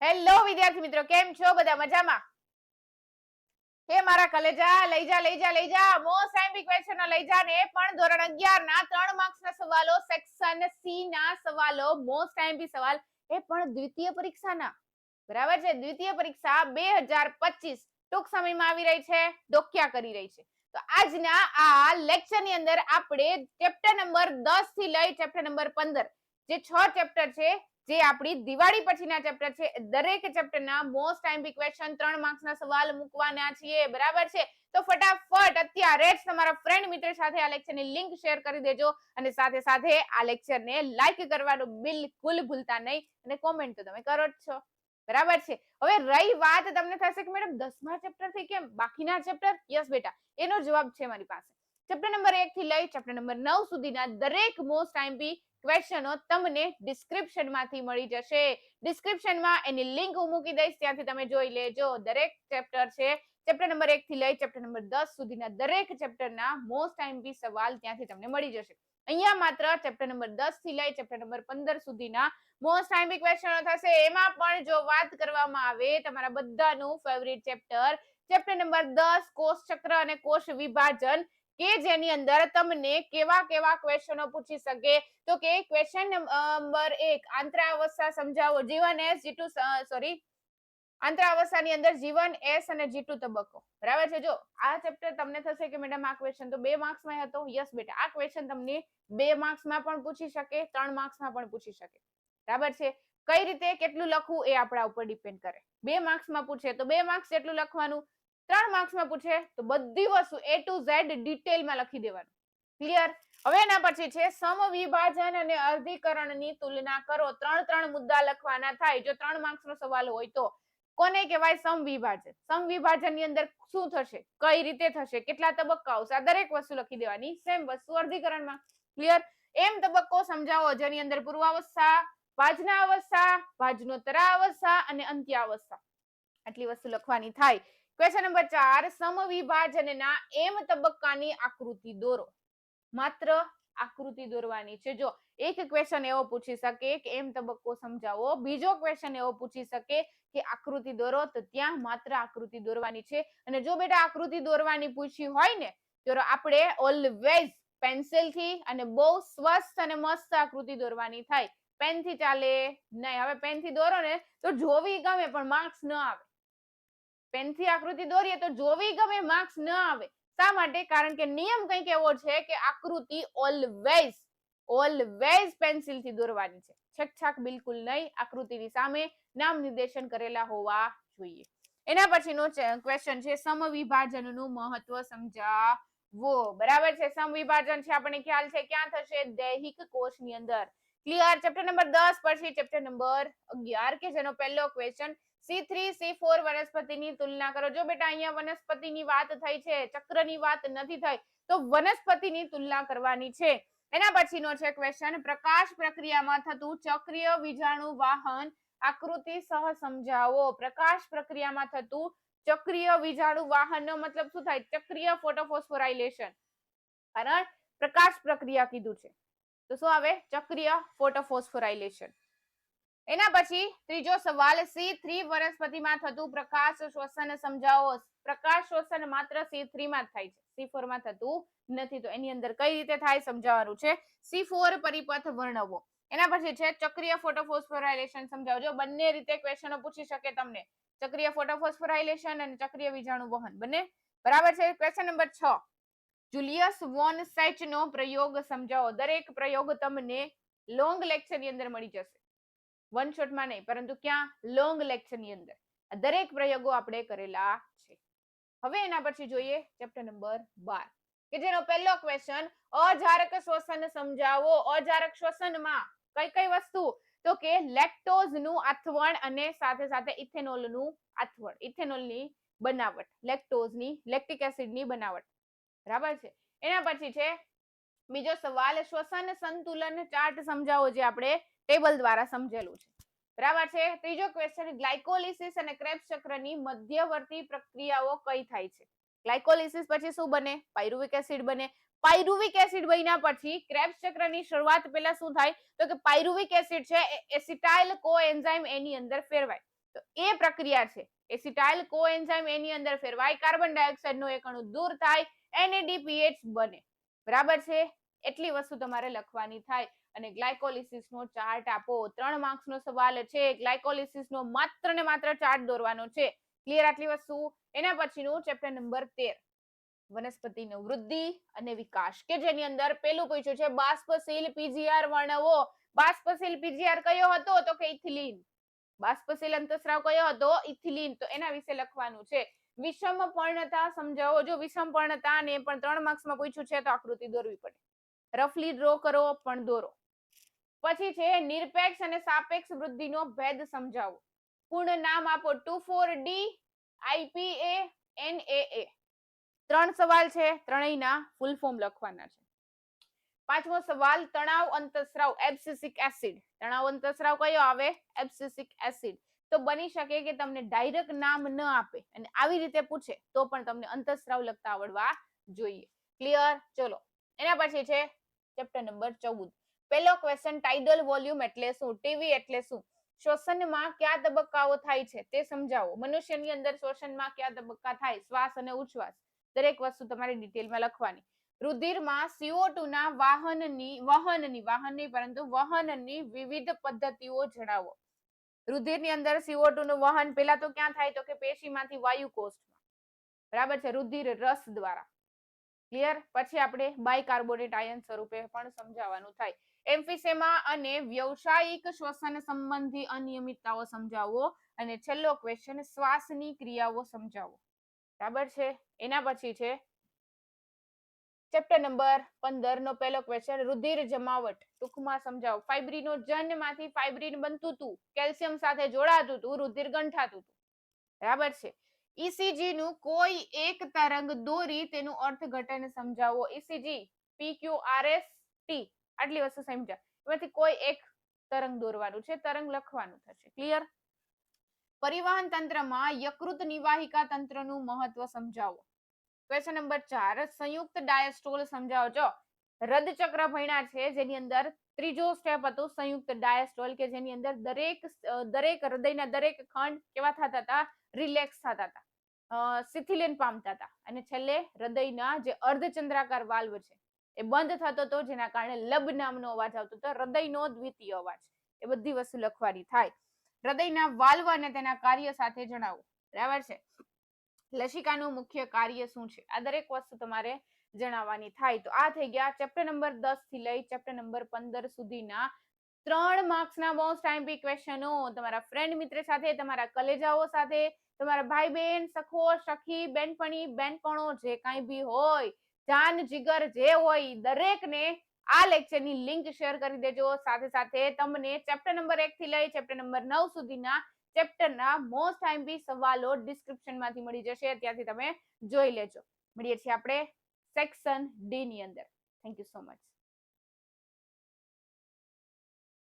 Hello વિદ્યાર્થી મિત્રો, કેમ છો? બધા મજામાં? હે મારા કલેજા, લઈ જા મોસ્ટ આઈએમપી ક્વેશ્ચનો લઈ જા ને પણ ધોરણ 11 ના 3 માર્ક્સ ના સવાલો, સેક્શન સી ના સવાલો, મોસ્ટ આઈએમપી સવાલ એ પણ દ્વિતીય પરીક્ષાના. બરાબર છે? દ્વિતીય પરીક્ષા 2025 ટૂંક સમયમાં આવી રહી છે, ડોક્યા કરી રહી છે. તો આજના આ લેક્ચર ની અંદર આપણે ચેપ્ટર નંબર 10 થી લઈ ચેપ્ટર નંબર 15 જે 6 ચેપ્ટર છે, જે આપણી દિવાળી પછીના ચેપ્ટર છે, દરેક ચેપ્ટરના મોસ્ટ આઈએમપી ક્વેશ્ચન 3 માર્ક્સના સવાલ મૂકવાના છીએ. બરાબર છે? તો ફટાફટ અત્યારે જ તમારા ફ્રેન્ડ મિત્ર સાથે આ લેક્ચરની લિંક શેર કરી દેજો અને સાથે સાથે આ લેક્ચરને લાઈક કરવાનું બિલકુલ ભૂલતા નહીં અને કોમેન્ટ તો તમે કરો જ છો. બરાબર છે? હવે રહી વાત, તમને થશે કે મેડમ 10મા ચેપ્ટર થી કેમ બાકીના ચેપ્ટર? યસ બેટા, એનો જવાબ છે મારી પાસે. ચેપ્ટર નંબર 1 થી લઈ ચેપ્ટર નંબર 9 સુધીના દરેક મોસ્ટ આઈએમપી ક્વેશ્ચનો તમને ડિસ્ક્રિપ્શન માંથી મળી જશે. ડિસ્ક્રિપ્શનમાં એની લિંક હું મૂકી દઈશ, ત્યાંથી તમે જોઈ લેજો. દરેક ચેપ્ટર છે, ચેપ્ટર નંબર 1 થી લઈ ચેપ્ટર નંબર 10 સુધીના દરેક ચેપ્ટરના મોસ્ટ આઈએમપી સવાલ ત્યાંથી તમને મળી જશે. અહીંયા માત્ર ચેપ્ટર નંબર 10 થી લઈ ચેપ્ટર નંબર 15 સુધીના મોસ્ટ આઈએમપી ક્વેશ્ચનો થશે. એમાં પણ જો વાત કરવામાં આવે તમારા બધાનું ફેવરિટ ચેપ્ટર નંબર 10 કોષ ચક્ર અને કોષ વિભાજન, કે જેની અંદર તમને કેવા કેવા ક્વેશ્ચનો પૂછી શકે. તો કે ક્વેશ્ચન નંબર 1 આંતરાવસ્થા સમજાવો. જીવન એસ જીટુ સોરી આંતરાવસ્થાની અંદર જીવન એસ અને જીટુ તબક્કો. બરાબર છે? જો આ ચેપ્ટર તમને થશે કે મેડમ આ ક્વેશ્ચન તો 2 માર્ક્સમાં હતો. યસ બેટા, આ ક્વેશ્ચન તમને 2 માર્ક્સમાં પણ પૂછી શકે, 3 માર્ક્સમાં પણ પૂછી શકે. બરાબર છે? કઈ રીતે કેટલું લખવું એ આપણા ઉપર ડિપેન્ડ કરે. 2 માર્ક્સમાં પૂછે તો 2 માર્ક્સ જેટલું લખવાનું, 3 માર્ક્સમાં પૂછે તો બધી વસ્તુ A to Z ડિટેલમાં લખી દેવાનું. ક્લિયર? હવે એના પછી છે સમવિભાજન અને અર્ધીકરણની તુલના કરો. 3 મુદ્દા લખવાના થાય. જો 3 માર્ક્સનો સવાલ હોય તો કોને કહેવાય? સમવિભાજન. સમવિભાજનની અંદર શું થશે, કઈ રીતે થશે, કેટલા તબક્કા આવશે, આ દરેક વસ્તુ લખી દેવાની. સેમ વસ્તુ અર્ધીકરણમાં. ક્લિયર? એમ તબક્કો સમજાવો જેની અંદર પૂર્વાવસ્થા, ભાજના અવસ્થા, ભાજનોત્તરાવસ્થા અને અંત્યાવસ્થા, આટલી વસ્તુ લખવાની થાય. ક્વેશ્ચન નંબર 4 સમવિભાજનના એમ તબક્કાની આકૃતિ દોરો. માત્ર આકૃતિ દોરવાની છે. જો એક ક્વેશ્ચન એવો પૂછી શકે કે એમ તબક્કો સમજાવો, બીજો ક્વેશ્ચન એવો પૂછી શકે કે આકૃતિ દોરો, તો ત્યાં માત્ર આકૃતિ દોરવાની છે. અને જો બેટા આકૃતિ દોરવાની પૂછી હોય ને, તો આપણે ઓલવેઝ પેન્સિલ થી અને બહુ સ્વસ્થ અને મસ્ત આકૃતિ દોરવાની થાય. પેન થી ચાલે નહીં. હવે પેન થી દોરો ને તો જોવી ગમે પણ માર્ક્સ ન આવે. પેન થી આકૃતિ દોરીએ તો જોવી ગમે, માર્ક્સ ન આવે. શા માટે? કારણ કે નિયમ કંઈક એવો છે કે આકૃતિ ઓલવેઝ પેન્સિલ થી દોરવાની છે. છેકછાક બિલકુલ નહીં. આકૃતિની સામે નામ નિર્દેશન કરેલા હોવા જોઈએ. એના પછીનો ક્વેશ્ચન છે સમવિભાજનનું મહત્વ સમજાવો. બરાબર છે? સમવિભાજન છે આપણને ખ્યાલ છે ક્યાં થશે? દૈહિક કોષની અંદર. ક્લિયર? ચેપ્ટર નંબર 10 પછી ચેપ્ટર નંબર 11 કે જેનો પહેલો ક્વેશ્ચન C3 C4 વનસ્પતિની તુલના કરો. જો બેટા અહીંયા વનસ્પતિની વાત થઈ છે, ચક્રની વાત નથી થઈ, તો વનસ્પતિની તુલના કરવાની છે. એના પછીનો છે ક્વેશ્ચન પ્રકાશ પ્રક્રિયામાં થતું ચક્રીય વીજાણુ વાહન આકૃતિ સહ સમજાવો. પ્રકાશ પ્રક્રિયામાં થતું ચક્રીય વીજાણુ વાહનનો મતલબ શું થાય? ચક્રીય ફોટોફોસ્ફોરાઇલેશન. કારણ પ્રકાશ પ્રક્રિયા કીધું છે તો શું આવે? ચક્રીય ફોટોફોસ્ફોરાઇલેશન. એના પછી ત્રીજો સવાલ C3 વનસ્પતિમાં થતું પ્રકાશ શ્વસન સમજાવો. પ્રકાશ શ્વસન માત્ર C3 માં થાય છે, C4 માં થતું નથી. તો એની અંદર કઈ રીતે થાય સમજાવવાનું છે. C4 પરિપથ વર્ણવો. એના પછી છે ચક્રીય ફોટોફોસ્ફોરાઇલેશન સમજાવો. જો બંને રીતે ક્વેશ્ચનો પૂછી શકે તમને, ચક્રીય ફોટોફોસ્ફોરાઇલેશન અને ચક્રીય વીજાણુ વહન બંને. બરાબર છે? ક્વેશ્ચન નંબર 6 જુલિયસ વોન સેચનો પ્રયોગ સમજાવો. દરેક પ્રયોગ તમને લોંગ લેક્ચર ની અંદર મળી જશે, વન શોટમાં નહીં, પરંતુ ક્યાં? લોંગ લેક્ચર ની અંદર દરેક પ્રયોગો આપણે કરેલા છે. હવે એના પછી જોઈએ ચેપ્ટર નંબર 12 કે જેનો પહેલો ક્વેશ્ચન અજારક શ્વસન સમજાવો. અજારક શ્વસનમાં કઈ કઈ વસ્તુ? તો કે લેક્ટોઝ નું આથવણ અને સાથે સાથે ઇથેનોલ નું આથવણ, ઇથેનોલની બનાવટ, લેક્ટોઝની લેક્ટિક એસિડની બનાવટ. બરાબર છે? એના પછી છે બીજો સવાલ શ્વસન સંતુલન ચાર્ટ સમજાવો, જે આપણે ટેબલ દ્વારા સમજેલું છે. બરાબર છે? ત્રીજો ક્વેશ્ચન ગ્લાયકોલિસિસ અને ક્રેબ્સ ચક્રની મધ્યવર્તી પ્રક્રિયાઓ કઈ થાય છે? ગ્લાયકોલિસિસ પછી શું બને? પાયરુવિક એસિડ બને. પાયરુવિક એસિડ બન્યા પછી ક્રેબ્સ ચક્રની શરૂઆત પહેલા શું થાય? તો કે પાયરુવિક એસિડ છે એ એસિટાઇલ કોએન્ઝાઇમ એની અંદર ફેરવાય. તો એ પ્રક્રિયા છે એસિટાઇલ કોએન્ઝાઇમ એની અંદર ફેરવાય, કાર્બન ડાયોક્સાઇડ નો એક અણુ દૂર થાય, NADPH બને. બરાબર છે, એટલી વસ્તુ તમારે લખવાની થાય. અને ગ્લાયકોલિસિસ નો ચાર્ટ આપો. 3 માર્ક્સ નો સવાલ છે, ગ્લાયકોલિસિસ નો માત્ર ને માત્ર ચાર્ટ દોરવાનો છે. ક્લિયર આટલી વસ્તુ? એના પછીનું ચેપ્ટર નંબર 13 વનસ્પતિનો વૃદ્ધિ અને વિકાસ, કે જેની અંદર પેલું પૂછ્યું છે બાષ્પશીલ પીજીઆર વર્ણવો. બાષ્પશીલ પીજીઆર કયો હતો? તો કે ઇથિલિન. બાષ્પશીલ અંતઃસ્રાવ કયો હતો? ઇથિલિન. તો એના વિશે લખવાનું છે. વિષમ પર્ણતા સમજાવો. જો વિષમ પર્ણતા ને પણ 3 માર્ક્સ માં પૂછ્યું છે તો આકૃતિ દોરવી પડે. રફલી ડ્રો કરો પણ દોરો. પછી છે નિરપેક્ષ અને સાપેક્ષ વૃદ્ધિનો ભેદ સમજાવો. પૂર્ણ નામ આપો. 24D IPA NAA. 3 સવાલ છે, ત્રણેયના ફૂલ ફોર્મ લખવાના છે. 5મો સવાલ તણાવ અંતઃસ્રાવ એબ્સિસિક એસિડ. તણાવ અંતઃસ્રાવ કયો આવે? એબ્સિસિક એસિડ. તો બની શકે કે તમને ડાયરેક્ટ નામ ન આપે અને આવી રીતે પૂછે તો પણ તમને અંતઃસ્રાવ લખતા આવડવા જોઈએ. ક્લિયર? ચલો એના પછી છે ચેપ્ટર નંબર 14. પહેલો ક્વેશ્ચન ટાઇડલ વોલ્યુમ એટલે શું? ટીવી એટલે શું? શ્વસનમાં કયા તબક્કાઓ થાય છે તે સમજાવો. મનુષ્યની અંદર શ્વસનમાં કયા તબક્કા થાય? શ્વાસ અને ઉચ્છ્વાસ. દરેક વસ્તુ તમારે ડિટેલમાં લખવાની. રુધિરમાં CO2 ના વહનની વિવિધ પદ્ધતિઓ જણાવો. રુધિરની અંદર CO2 નું વહન પહેલા તો ક્યાં થાય? તો કે પેશીમાંથી વાયુકોષમાં. બરાબર છે, રુધિર રસ દ્વારા. ક્લિયર? પછી આપણે બાયકાર્બોનેટ આયન સ્વરૂપે પણ સમજાવવાનું થાય. એમ્ફીસેમા અને વ્યવસાયિક શ્વસન સંબંધી અનિયમિતતાઓ સમજાવો. અને છેલ્લો ક્વેશ્ચન શ્વાસની ક્રિયાઓ સમજાવો. બરાબર છે, એના પછી છે ચેપ્ટર નંબર 15 નો પહેલો ક્વેશ્ચન રુધિર જમાવટ ટૂંકમાં સમજાવો. ફાઇબ્રિનોજન માંથી ફાઇબ્રિન બનતું હતું, કેલ્શિયમ સાથે જોડાતું હતું, રુધિર ગંઠાતું હતું. બરાબર છે. ECG નું કોઈ એક તરંગ દોરી તેનું અર્થઘટન સમજાવો. ECG PQRST આટલી વસ્તુ સમજા. એમાંથી કોઈ એક તરંગ દોરવાનું છે, તરંગ લખવાનું થશે. ક્લિયર? પરિવહન તંત્રમાં યકૃત નિવાહિકા તંત્રનું મહત્વ સમજાવો. ક્વેશ્ચન નંબર 4 સંયુક્ત ડાયસ્ટોલ સમજાવો. જો હૃદચક્ર ભણ્યા છે જેની અંદર ત્રીજો સ્ટેપ હતો સંયુક્ત ડાયસ્ટોલ, કે જેની અંદર દરેક હૃદયના દરેક ખંડ કેવા થતા હતા? રિલેક્સ થતા હતા, શિથિલન પામતા હતા. અને છેલ્લે હૃદયના જે અર્ધચંદ્રાકાર વાલ્વ છે એ બંધ થતો હતો, જેના કારણે લબ નામનો અવાજ આવતો હતો, હૃદયનો દ્વિતીય અવાજ. એ બધી વસ્તુ લખવાની થાય. હૃદયના વાલ્વ અને તેના કાર્ય સાથે જણાવો. બરાબર છે. લસિકાનું મુખ્ય કાર્ય શું છે? આ દરેક વસ્તુ તમારે જણાવવાની થાય. તો આ થઈ ગયા ચેપ્ટર નંબર 10 થી લઈ ચેપ્ટર નંબર 15 સુધીના 3 માર્ક્સના મોસ્ટ આઈએમપી ક્વેશ્ચનો. તમારા ફ્રેન્ડ મિત્ર સાથે, તમારા કલેજાઓ સાથે, તમારા ભાઈ બહેન, સખો સખી, બેનપણી, બેનપણો જે કાંઈ બી હોય, જાન જીગર જે હોય, દરેકને આ લેક્ચરની લિંક શેર કરી દેજો. સાથે સાથે તમને ચેપ્ટર નંબર 1 થી લઈ ચેપ્ટર નંબર 9 સુધીના ચેપ્ટરના મોસ્ટ આઈએમપી સવાલો ડિસ્ક્રિપ્શન માંથી મળી જશે, ત્યાંથી તમે જોઈ લેજો. મળીએ છીએ આપણે સેક્શન ડી ની અંદર. Thank you so much.